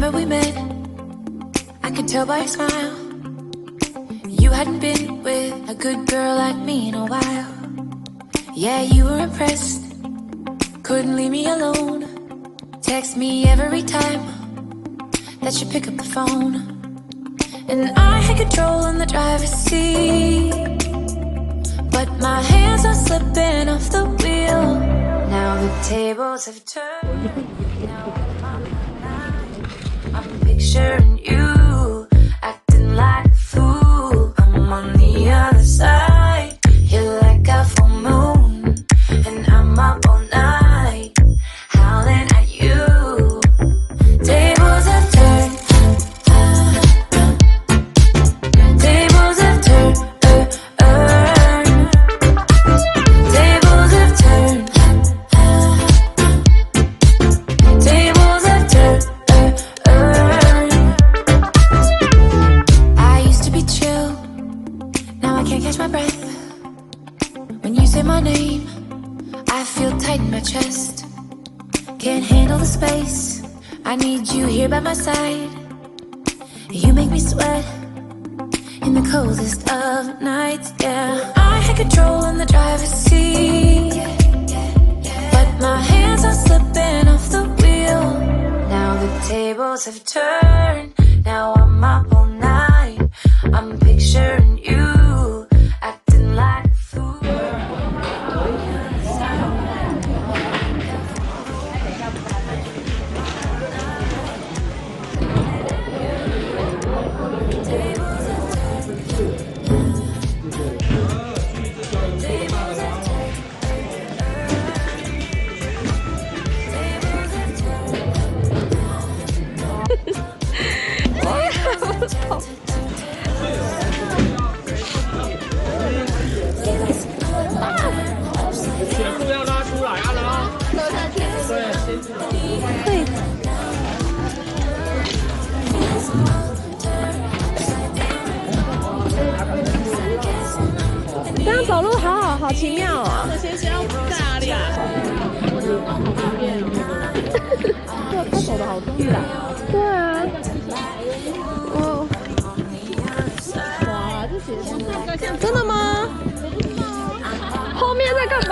remember we met, I could tell by your smile. You hadn't been with a good girl like me in a while. Yeah, you were impressed, couldn't leave me alone. Text me every time that you pick up the phone. And I had control in the driver's seat, but my hands are slipping off the wheel. Now the tables have turned. Now I'm picturing you acting like a fool. I'm on the other side. You're like a full moon, and I'm up all night howling at you. Tables have turned. Tables have turned. Tables have turned. Tables have turned. I used to be chill, now I can't catch my breath. When you say my name, I feel tight in my chest. Can't handle the space, I need you here by my side. You make me sweat in the coldest of nights, yeah. I had control in the driver's seat, but my hands are slipping off the wheel. Now the tables have turned, now I'm up all night. I'm picturing you acting like a fool. 全部要拉出来啊！拉，对。这样走路好奇妙哦！这些是要大力啊！对，他走的好低啦。对啊。哦。哇，这鞋子真的吗？后面在干嘛？